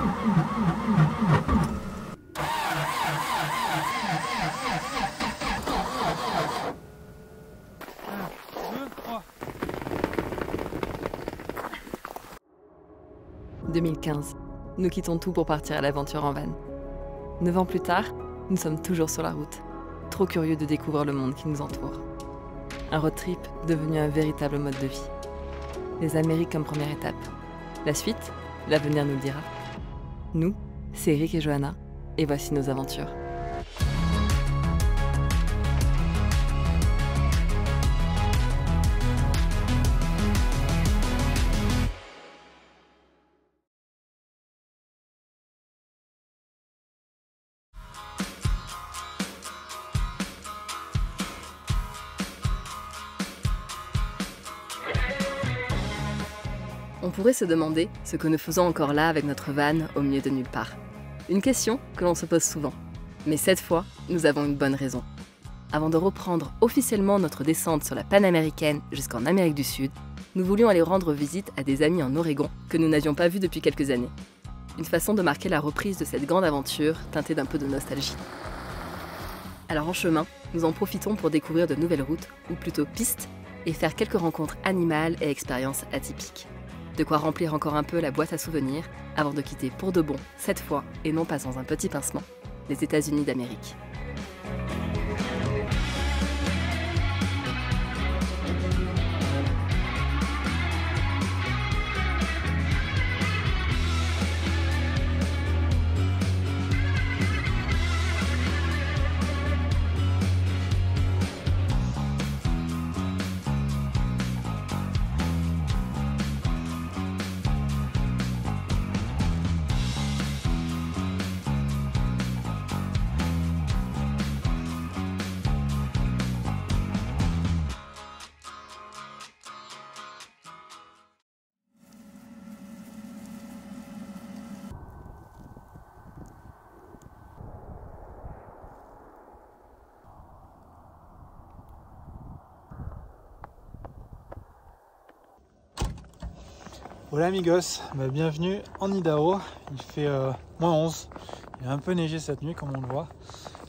« 2015, nous quittons tout pour partir à l'aventure en van. 9 ans plus tard, nous sommes toujours sur la route, trop curieux de découvrir le monde qui nous entoure. Un road trip devenu un véritable mode de vie. Les Amériques comme première étape. La suite, l'avenir nous le dira. Nous, c'est Eric et Johanna, et voici nos aventures. On pourrait se demander ce que nous faisons encore là avec notre van au milieu de nulle part. Une question que l'on se pose souvent. Mais cette fois, nous avons une bonne raison. Avant de reprendre officiellement notre descente sur la Panaméricaine jusqu'en Amérique du Sud, nous voulions aller rendre visite à des amis en Oregon que nous n'avions pas vus depuis quelques années. Une façon de marquer la reprise de cette grande aventure teintée d'un peu de nostalgie. Alors en chemin, nous en profitons pour découvrir de nouvelles routes, ou plutôt pistes, et faire quelques rencontres animales et expériences atypiques. De quoi remplir encore un peu la boîte à souvenirs avant de quitter pour de bon, cette fois, et non pas sans un petit pincement, les États-Unis d'Amérique. Hola amigos, bienvenue en Idaho. Il fait moins 11, il a un peu neigé cette nuit comme on le voit.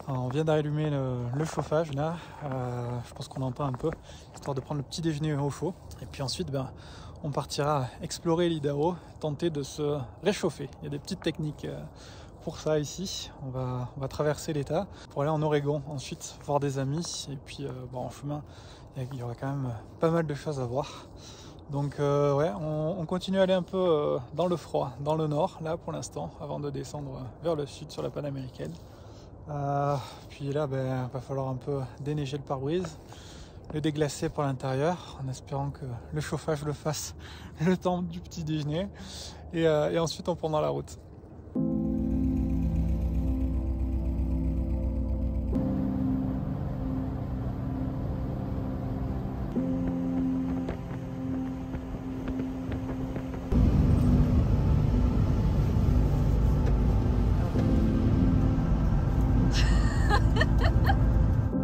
On vient d'allumer le chauffage là, je pense qu'on entend un peu, histoire de prendre le petit déjeuner au chaud. Et puis ensuite on partira explorer l'Idaho, tenter de se réchauffer. Il y a des petites techniques pour ça ici. On va traverser l'État pour aller en Oregon, ensuite voir des amis. Et puis en chemin, il y aura quand même pas mal de choses à voir. Donc ouais, on continue à aller un peu dans le froid, dans le nord, là pour l'instant, avant de descendre vers le sud sur la Panaméricaine. Puis là, va falloir un peu déneiger le pare-brise, le déglacer pour l'intérieur, en espérant que le chauffage le fasse le temps du petit déjeuner. Et ensuite, on prendra la route.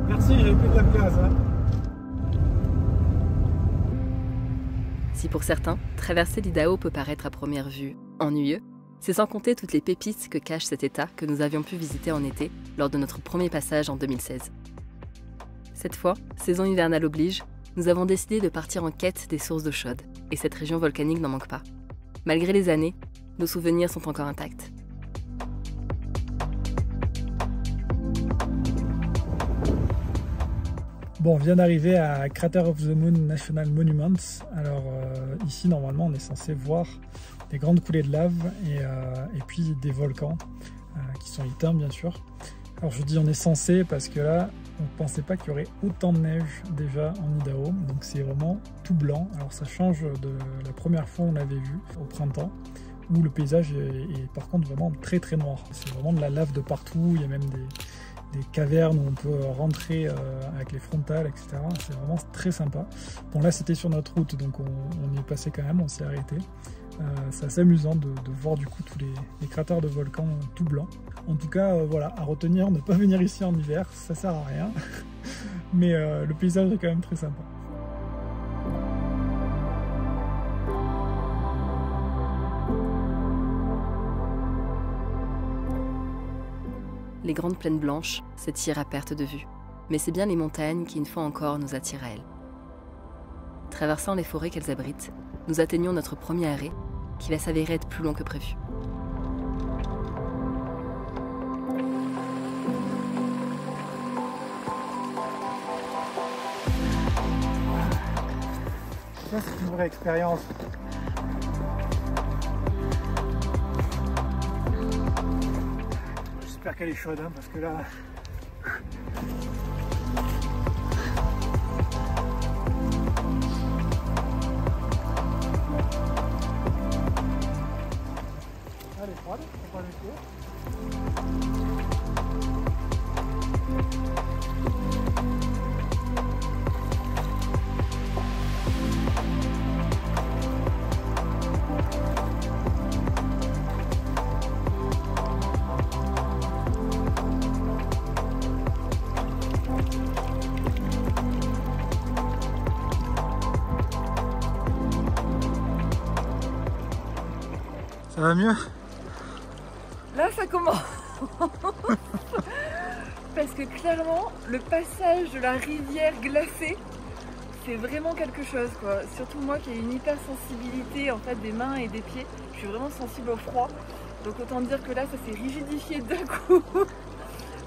Merci, j'ai plus de la place. Si pour certains, traverser l'Idaho peut paraître à première vue ennuyeux, c'est sans compter toutes les pépites que cache cet état que nous avions pu visiter en été lors de notre premier passage en 2016. Cette fois, saison hivernale oblige, nous avons décidé de partir en quête des sources d'eau chaude, et cette région volcanique n'en manque pas. Malgré les années, nos souvenirs sont encore intacts. Bon, on vient d'arriver à Crater of the Moon National Monument. Alors ici, normalement, on est censé voir des grandes coulées de lave et puis des volcans qui sont éteints, bien sûr. Alors je dis on est censé parce que là, on ne pensait pas qu'il y aurait autant de neige déjà en Idaho. Donc c'est vraiment tout blanc. Alors ça change de la première fois on l'avait vu au printemps, où le paysage est par contre vraiment très très noir. C'est vraiment de la lave de partout. Il y a même des cavernes où on peut rentrer avec les frontales, etc. C'est vraiment très sympa. Bon là c'était sur notre route, donc on y est passé quand même, on s'est arrêté. C'est assez amusant de voir du coup tous les cratères de volcans tout blancs. En tout cas, voilà, à retenir, ne pas venir ici en hiver, ça sert à rien. Mais le paysage est quand même très sympa. les grandes plaines blanches s'étirent à perte de vue. Mais c'est bien les montagnes qui, une fois encore, nous attirent à elles. Traversant les forêts qu'elles abritent, nous atteignons notre premier arrêt, qui va s'avérer être plus long que prévu. Ça, c'est une vraie expérience. J'espère qu'elle est chaude, hein, parce que là... Elle est froide, on va pas le tour. Ça va mieux? Là ça commence. Parce que clairement le passage de la rivière glacée, c'est vraiment quelque chose quoi. Surtout moi qui ai une hypersensibilité en fait des mains et des pieds, je suis vraiment sensible au froid. Donc autant dire que là ça s'est rigidifié d'un coup.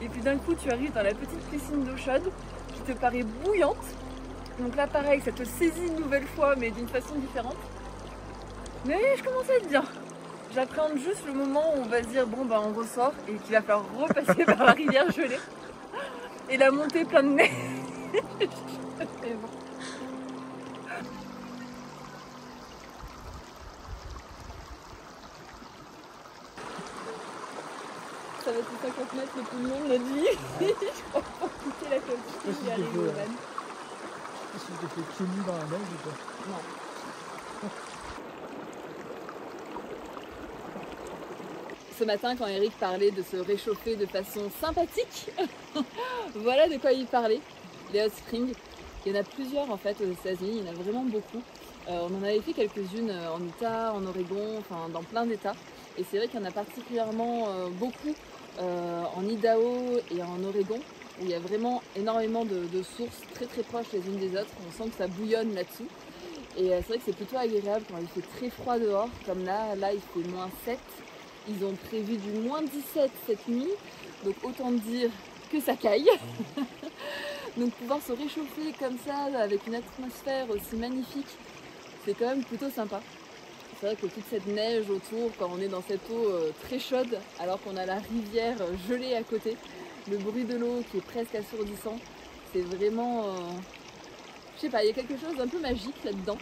Et puis d'un coup tu arrives dans la petite piscine d'eau chaude qui te paraît bouillante. Donc là pareil, ça te saisit une nouvelle fois mais d'une façon différente. Mais je commence à être bien. J'appréhende juste le moment où on va se dire bon bah on ressort et qu'il va falloir repasser par la rivière gelée et la montée plein de neige. C'est bon. Ça va être 50 mètres le plus long de notre vie. Je crois pour quitter la côte et aller au van. Est-ce que tu t'es fait pieds nus dans la neige ou pas? Non. Ce matin, quand Eric parlait de se réchauffer de façon sympathique, voilà de quoi il parlait, les hot springs. Il y en a plusieurs en fait aux États-Unis, il y en a vraiment beaucoup. On en avait fait quelques-unes en Utah, en Oregon, enfin dans plein d'états. Et c'est vrai qu'il y en a particulièrement beaucoup en Idaho et en Oregon, où il y a vraiment énormément de sources très très proches les unes des autres. On sent que ça bouillonne là-dessous. Et c'est vrai que c'est plutôt agréable quand il fait très froid dehors, comme là il fait -7. Ils ont prévu du -17 cette nuit, donc autant dire que ça caille. Donc pouvoir se réchauffer comme ça, avec une atmosphère aussi magnifique, c'est quand même plutôt sympa. C'est vrai que toute cette neige autour, quand on est dans cette eau très chaude, alors qu'on a la rivière gelée à côté, le bruit de l'eau qui est presque assourdissant, c'est vraiment... je sais pas, il y a quelque chose d'un peu magique là-dedans.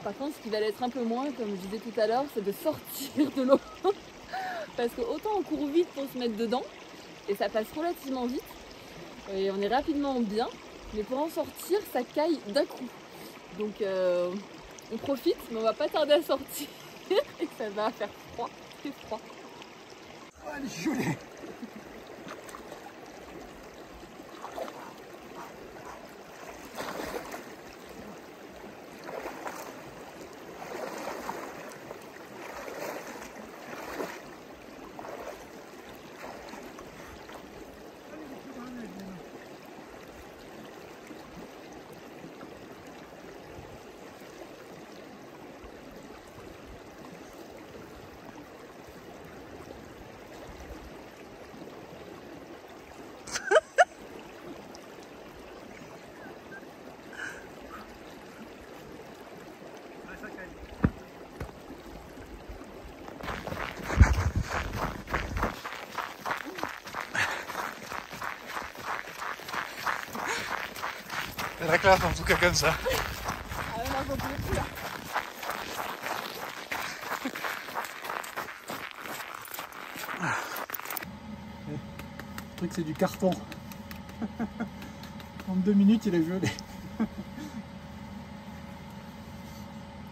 Par contre, ce qui va l'être un peu moins, comme je disais tout à l'heure, c'est de sortir de l'eau. Parce que autant on court vite pour se mettre dedans, et ça passe relativement vite, et on est rapidement bien, mais pour en sortir, ça caille d'un coup. Donc on profite, mais on va pas tarder à sortir, et ça va faire froid, très froid. Oh, elle est gelée. C'est la classe en tout cas comme ça. Ah ouais, moi j'en pouvais plus là. Le truc c'est du carton. En 2 minutes il est gelé.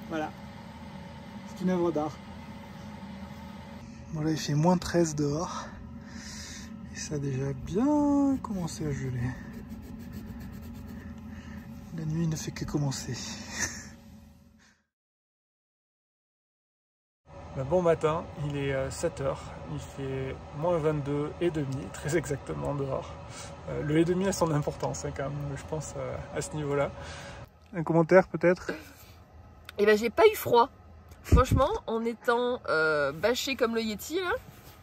Voilà. C'est une œuvre d'art. Bon là il fait -13 dehors. Et ça a déjà bien commencé à geler. La nuit ne fait que commencer. Bon matin, il est 7h, il fait moins 22,5 très exactement dehors. Le et demi a son importance quand même, je pense, à ce niveau-là. Un commentaire peut-être? Eh ben j'ai pas eu froid. Franchement, en étant bâché comme le Yeti, là,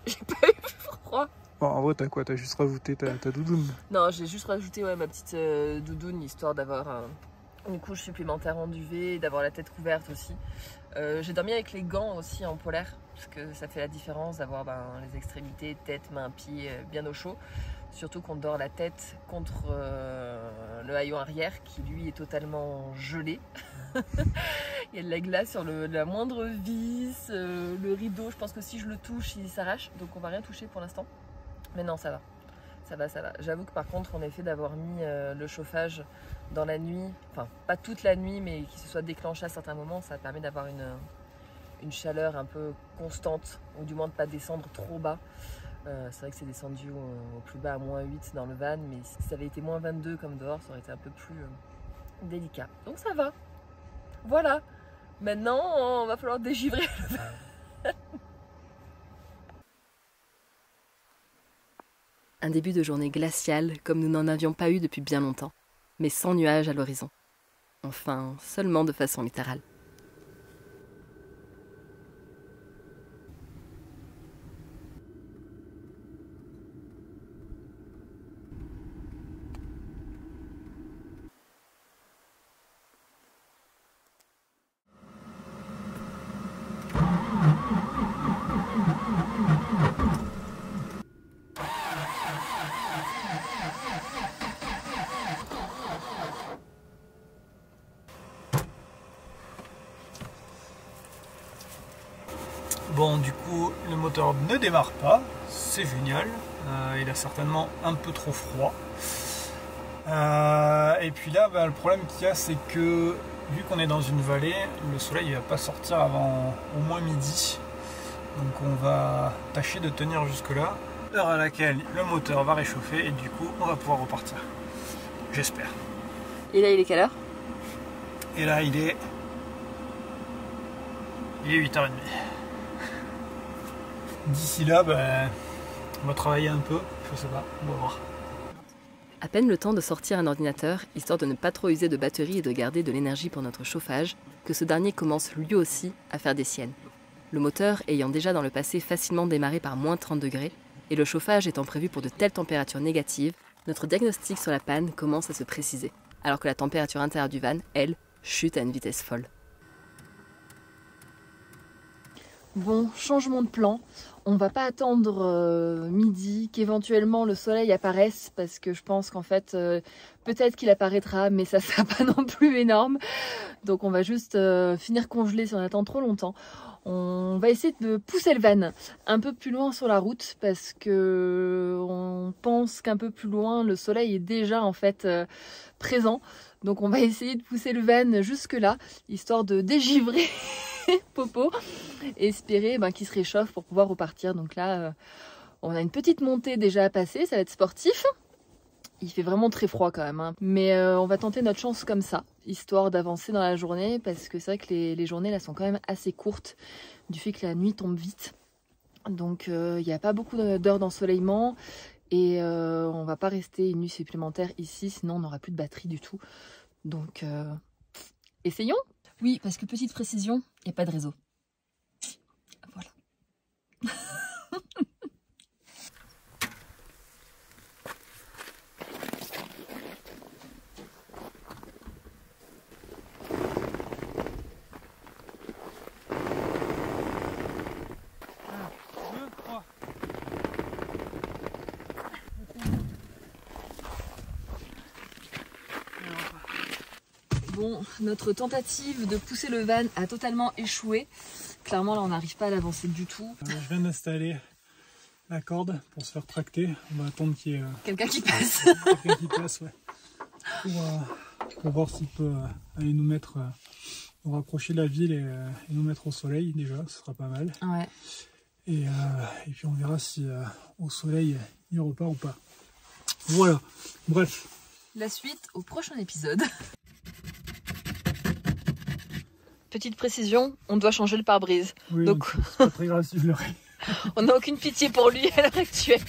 j'ai pas eu froid. Bon, en vrai, t'as quoi? T'as juste rajouté ta doudoune? Non, j'ai juste rajouté ma petite doudoune, histoire d'avoir une couche supplémentaire en duvet et d'avoir la tête couverte aussi. J'ai dormi avec les gants aussi en polaire, parce que ça fait la différence d'avoir les extrémités, tête, main, pied bien au chaud. Surtout qu'on dort la tête contre le haillon arrière qui lui est totalement gelé. Il y a de la glace sur la moindre vis, le rideau, je pense que si je le touche il s'arrache, donc on va rien toucher pour l'instant. Mais non, ça va. Ça va, ça va. J'avoue que par contre, en effet, d'avoir mis le chauffage dans la nuit, enfin pas toute la nuit, mais qu'il se soit déclenché à certains moments, ça permet d'avoir une chaleur un peu constante, ou du moins de ne pas descendre trop bas. C'est vrai que c'est descendu au plus bas à moins 8 dans le van, mais si ça avait été moins 22 comme dehors, ça aurait été un peu plus délicat. Donc ça va. Voilà. Maintenant, il va falloir dégivrer le van. Un début de journée glaciale comme nous n'en avions pas eu depuis bien longtemps, mais sans nuages à l'horizon. Enfin, seulement de façon littérale. Bon, du coup, le moteur ne démarre pas, c'est génial. Il a certainement un peu trop froid. Et puis là, le problème qu'il y a, c'est que vu qu'on est dans une vallée, le soleil ne va pas sortir avant au moins midi. Donc on va tâcher de tenir jusque là, heure à laquelle le moteur va réchauffer et du coup on va pouvoir repartir. J'espère. Et là, il est quelle heure? Et là, il est 8h30. D'ici là, on va travailler un peu, je sais pas, on va voir. À peine le temps de sortir un ordinateur, histoire de ne pas trop user de batterie et de garder de l'énergie pour notre chauffage, que ce dernier commence lui aussi à faire des siennes. Le moteur ayant déjà dans le passé facilement démarré par moins 30 degrés, et le chauffage étant prévu pour de telles températures négatives, notre diagnostic sur la panne commence à se préciser, alors que la température intérieure du van, elle, chute à une vitesse folle. Bon, changement de plan. On va pas attendre midi qu'éventuellement le soleil apparaisse, parce que je pense qu'en fait peut-être qu'il apparaîtra, mais ça sera pas non plus énorme. Donc on va juste finir congelé si on attend trop longtemps. On va essayer de pousser le van un peu plus loin sur la route, parce que on pense qu'un peu plus loin le soleil est déjà en fait présent. Donc on va essayer de pousser le van jusque là, histoire de dégivrer Popo, et espérer qu'il se réchauffe pour pouvoir repartir. Donc là on a une petite montée déjà à passer, ça va être sportif. Il fait vraiment très froid quand même, hein. Mais on va tenter notre chance comme ça, histoire d'avancer dans la journée, parce que c'est vrai que les journées là sont quand même assez courtes, du fait que la nuit tombe vite. Donc il n'y a pas beaucoup d'heures d'ensoleillement, et on va pas rester une nuit supplémentaire ici, sinon on n'aura plus de batterie du tout. Donc essayons. Oui, parce que petite précision, il n'y a pas de réseau. Voilà. Bon, notre tentative de pousser le van a totalement échoué. Clairement, là, on n'arrive pas à l'avancer du tout. Je viens d'installer la corde pour se faire tracter. On va attendre qu'il y ait quelqu'un qui passe. Quelqu'un qui passe, ouais. Pour voir s'il peut aller nous mettre, nous rapprocher de la ville et nous mettre au soleil déjà, ce sera pas mal. Ouais. Et puis on verra si au soleil il repart ou pas. Voilà, bref. La suite au prochain épisode. Petite précision, on doit changer le pare-brise. Oui, donc c'est pas très grave si je l'aurais. on n'a aucune pitié pour lui à l'heure actuelle.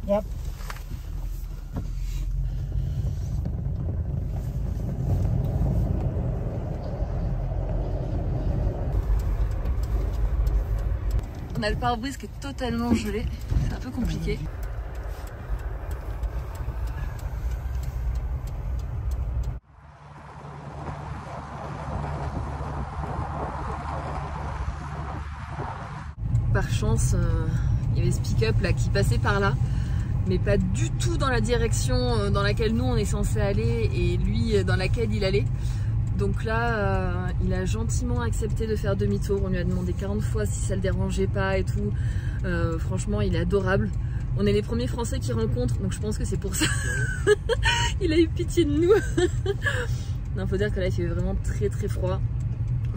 Yep. On a le pare-brise qui est totalement gelé, c'est un peu compliqué. Par chance, il y avait ce pick-up là qui passait par là, mais pas du tout dans la direction dans laquelle nous on est censé aller et lui dans laquelle il allait. Donc là, il a gentiment accepté de faire demi-tour. On lui a demandé 40 fois si ça le dérangeait pas et tout. Franchement, il est adorable. On est les premiers Français qu'il rencontre, donc je pense que c'est pour ça. Il a eu pitié de nous. Non, faut dire que là, il fait vraiment très très froid.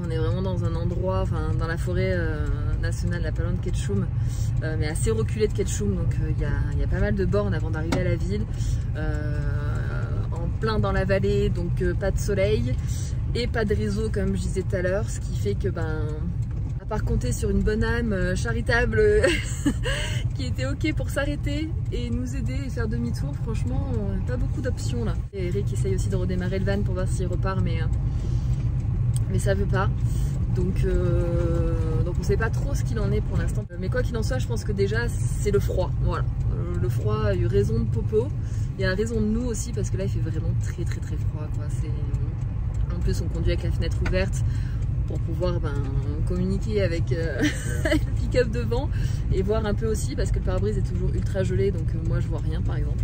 On est vraiment dans un endroit, enfin dans la forêt nationale, là, pas loin de Ketchum, mais assez reculé de Ketchum. Donc il y a pas mal de bornes avant d'arriver à la ville. En plein dans la vallée, donc pas de soleil et pas de réseau comme je disais tout à l'heure, ce qui fait que à part compter sur une bonne âme charitable qui était ok pour s'arrêter et nous aider et faire demi-tour, franchement pas beaucoup d'options là. Et Eric essaye aussi de redémarrer le van pour voir s'il repart, mais ça veut pas. Donc on sait pas trop ce qu'il en est pour l'instant. Mais quoi qu'il en soit, je pense que déjà c'est le froid. Voilà. Le froid a eu raison de Popo. Il a raison de nous aussi parce que là il fait vraiment très très très froid quoi. En plus on conduit avec la fenêtre ouverte pour pouvoir communiquer avec le pick-up devant et voir un peu aussi parce que le pare-brise est toujours ultra gelé, donc moi je vois rien par exemple.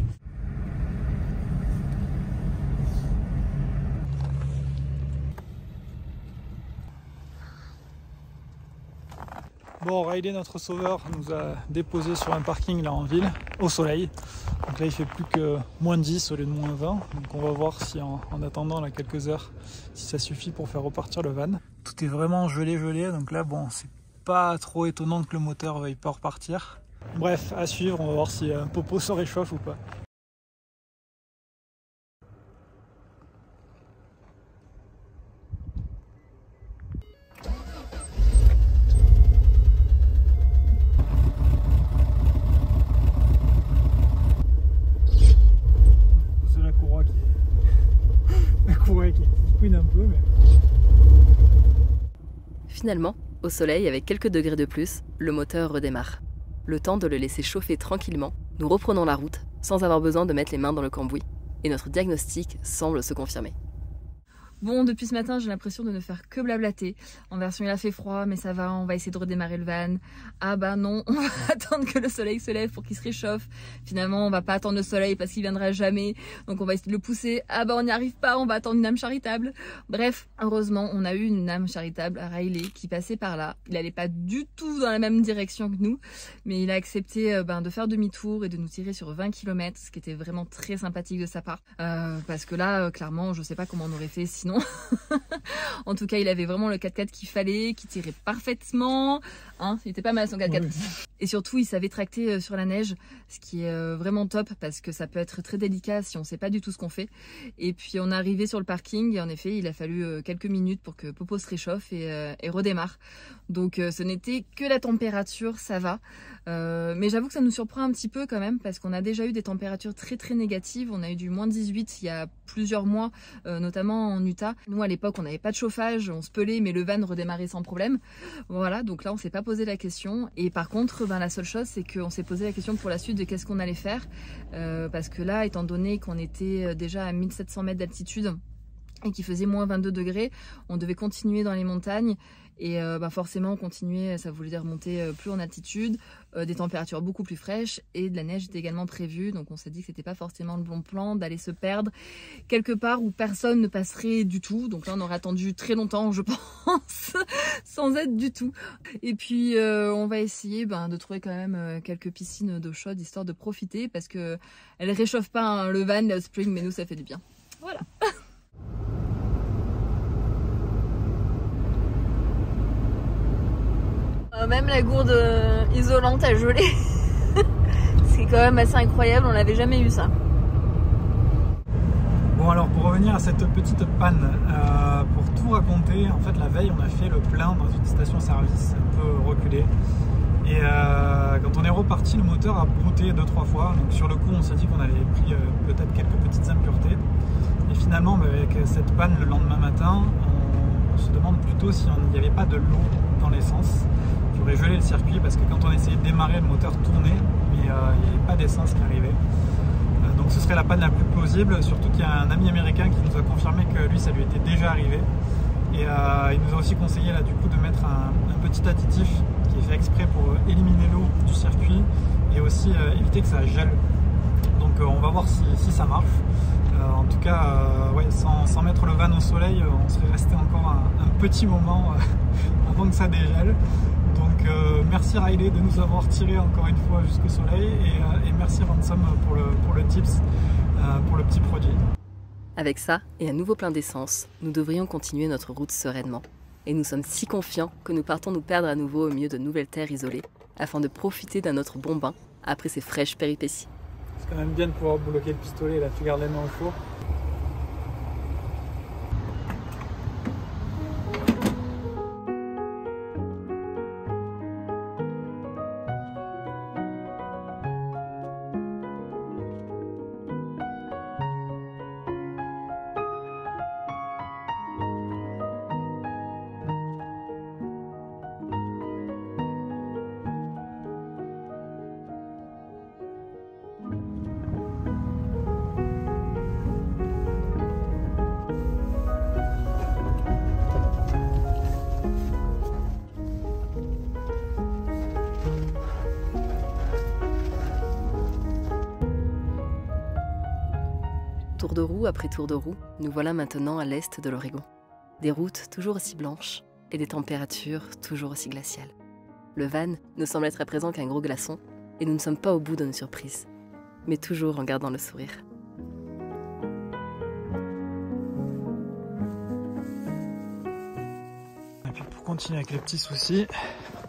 Bon, Riley, notre sauveur, nous a déposé sur un parking là en ville, au soleil. Donc là il fait plus que moins 10 au lieu de moins 20. Donc on va voir si en attendant là, quelques heures, si ça suffit pour faire repartir le van. Tout est vraiment gelé. Donc là bon, c'est pas trop étonnant que le moteur veuille pas repartir. Bref, à suivre, on va voir si Popo se réchauffe ou pas. Un peu, mais... Finalement, au soleil, avec quelques degrés de plus, le moteur redémarre. Le temps de le laisser chauffer tranquillement, nous reprenons la route sans avoir besoin de mettre les mains dans le cambouis. Et notre diagnostic semble se confirmer. Bon, depuis ce matin, j'ai l'impression de ne faire que blablater. En version, il a fait froid, mais ça va, on va essayer de redémarrer le van. Ah bah non, on va attendre que le soleil se lève pour qu'il se réchauffe. Finalement, on va pas attendre le soleil parce qu'il viendra jamais. Donc on va essayer de le pousser. Ah bah on n'y arrive pas, on va attendre une âme charitable. Bref, heureusement, on a eu une âme charitable, Riley, qui passait par là. Il allait pas du tout dans la même direction que nous, mais il a accepté de faire demi-tour et de nous tirer sur 20 km, ce qui était vraiment très sympathique de sa part. Parce que là, clairement, je sais pas comment on aurait fait sinon. En tout cas, il avait vraiment le 4x4 qu'il fallait, qui tirait parfaitement. Hein, il était pas mal son 4x4. Oui. Et surtout, il savait tracter sur la neige, ce qui est vraiment top parce que ça peut être très délicat si on sait pas du tout ce qu'on fait. Et puis, on est arrivé sur le parking et en effet, il a fallu quelques minutes pour que Popo se réchauffe et redémarre. Donc, ce n'était que la température, ça va. Mais j'avoue que ça nous surprend un petit peu quand même parce qu'on a déjà eu des températures très très négatives. On a eu du moins 18 il y a plusieurs mois, notamment en Utah. Nous à l'époque on n'avait pas de chauffage, on se pelait mais le van redémarrait sans problème. Voilà, donc là on s'est pas posé la question. Et par contre la seule chose c'est qu'on s'est posé la question pour la suite de qu'est-ce qu'on allait faire. Parce que là étant donné qu'on était déjà à 1700 mètres d'altitude et qu'il faisait moins 22 degrés, on devait continuer dans les montagnes. Et forcément, continuer, ça voulait dire monter plus en altitude, des températures beaucoup plus fraîches et de la neige était également prévue. Donc on s'est dit que c'était pas forcément le bon plan d'aller se perdre quelque part où personne ne passerait du tout. Donc là, on aurait attendu très longtemps, je pense, sans aide du tout. Et puis, on va essayer de trouver quand même quelques piscines d'eau chaude histoire de profiter parce que elles réchauffent pas le van, le spring, mais nous, ça fait du bien. Voilà. Même la gourde isolante a gelé. C'est quand même assez incroyable, on n'avait jamais eu ça. Bon alors pour revenir à cette petite panne, pour tout raconter, en fait la veille on a fait le plein dans une station-service un peu reculée. Et quand on est reparti, le moteur a brouté 2-3 fois. Donc sur le coup on s'est dit qu'on avait pris peut-être quelques petites impuretés. Et finalement avec cette panne le lendemain matin, on se demande plutôt s'il n'y avait pas de l'eau dans l'essence qui aurait gelé le circuit, parce que quand on essayait de démarrer, le moteur tournait, mais il n'y avait pas d'essence qui arrivait. Donc ce serait la panne la plus plausible, surtout qu'il y a un ami américain qui nous a confirmé que lui ça lui était déjà arrivé. Et il nous a aussi conseillé là du coup de mettre un petit additif qui est fait exprès pour éliminer l'eau du circuit et aussi éviter que ça gèle. Donc on va voir si ça marche. En tout cas, ouais, sans mettre le van au soleil, on serait resté encore un petit moment avant que ça dégèle. Donc merci Riley de nous avoir tiré encore une fois jusqu'au soleil et merci Ransom pour le tips, pour le petit produit. Avec ça et un nouveau plein d'essence, nous devrions continuer notre route sereinement. Et nous sommes si confiants que nous partons nous perdre à nouveau au milieu de nouvelles terres isolées afin de profiter d'un autre bon bain après ces fraîches péripéties. C'est quand même bien de pouvoir bloquer le pistolet, là tu gardes les mains au chaud. Tour de roue après tour de roue, nous voilà maintenant à l'est de l'Oregon. Des routes toujours aussi blanches et des températures toujours aussi glaciales. Le van ne semble être à présent qu'un gros glaçon et nous ne sommes pas au bout de nos surprises, mais toujours en gardant le sourire. Et puis pour continuer avec les petits soucis,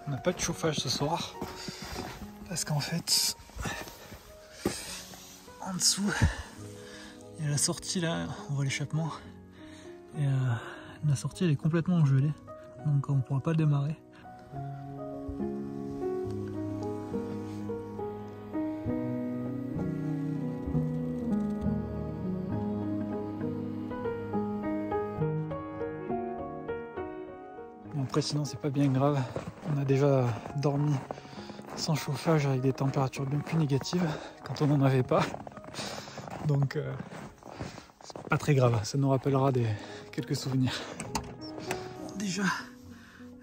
on n'a pas de chauffage ce soir parce qu'en fait, en dessous, il y a la sortie là, on voit l'échappement, et la sortie elle est complètement gelée, donc on ne pourra pas le démarrer. Bon, après sinon c'est pas bien grave, on a déjà dormi sans chauffage avec des températures bien plus négatives quand on n'en avait pas, donc c'est pas très grave, ça nous rappellera quelques souvenirs. Bon, déjà,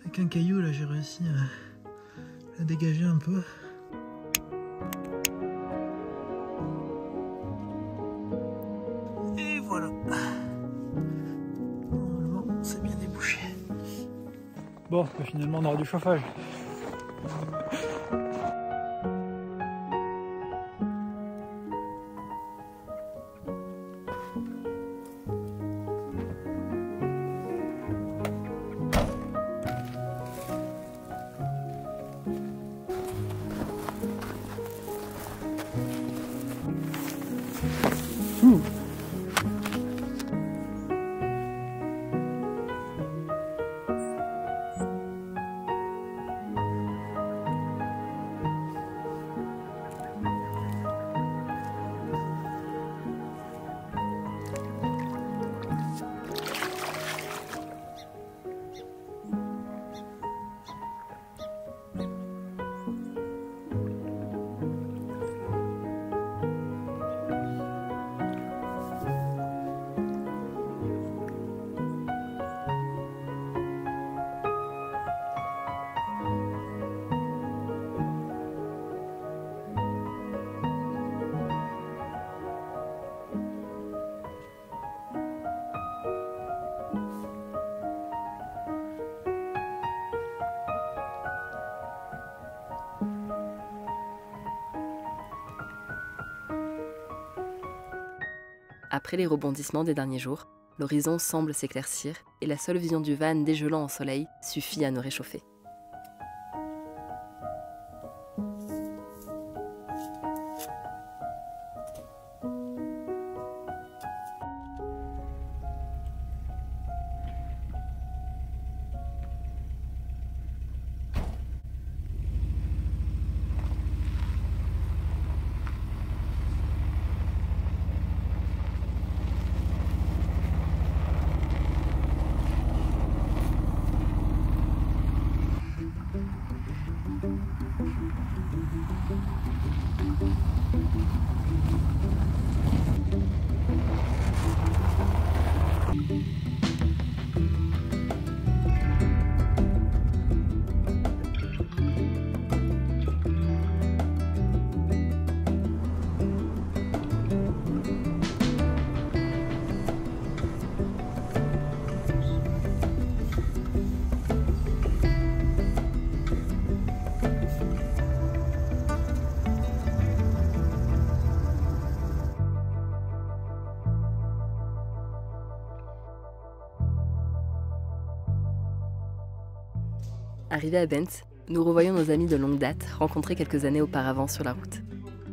avec un caillou là j'ai réussi à dégager un peu. Et voilà. Normalement c'est bien débouché. Bon, bah, finalement on aura du chauffage. Après les rebondissements des derniers jours, l'horizon semble s'éclaircir et la seule vision du van dégelant au soleil suffit à nous réchauffer. Arrivés à Bent, nous revoyons nos amis de longue date rencontrés quelques années auparavant sur la route.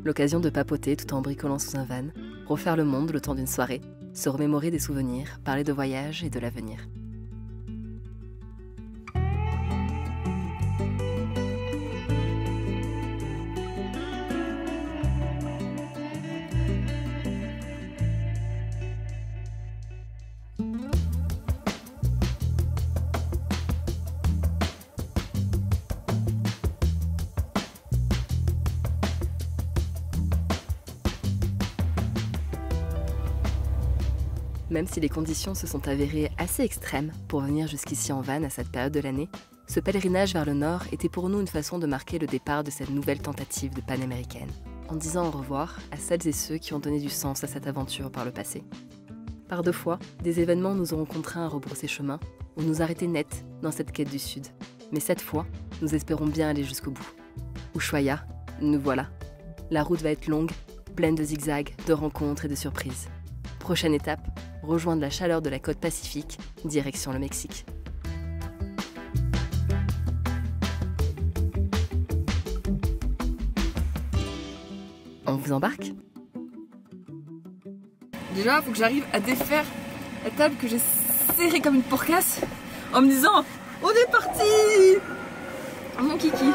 L'occasion de papoter tout en bricolant sous un van, refaire le monde le temps d'une soirée, se remémorer des souvenirs, parler de voyage et de l'avenir. Même si les conditions se sont avérées assez extrêmes pour venir jusqu'ici en van à cette période de l'année, ce pèlerinage vers le nord était pour nous une façon de marquer le départ de cette nouvelle tentative de panaméricaine, en disant au revoir à celles et ceux qui ont donné du sens à cette aventure par le passé. Par 2 fois, des événements nous auront contraints à rebrousser chemin ou nous arrêter net dans cette quête du sud. Mais cette fois, nous espérons bien aller jusqu'au bout. Ushuaia, nous voilà. La route va être longue, pleine de zigzags, de rencontres et de surprises. Prochaine étape, rejoindre la chaleur de la côte Pacifique, direction le Mexique. On vous embarque ? Déjà, il faut que j'arrive à défaire la table que j'ai serrée comme une porcasse en me disant « On est parti !» Mon kiki.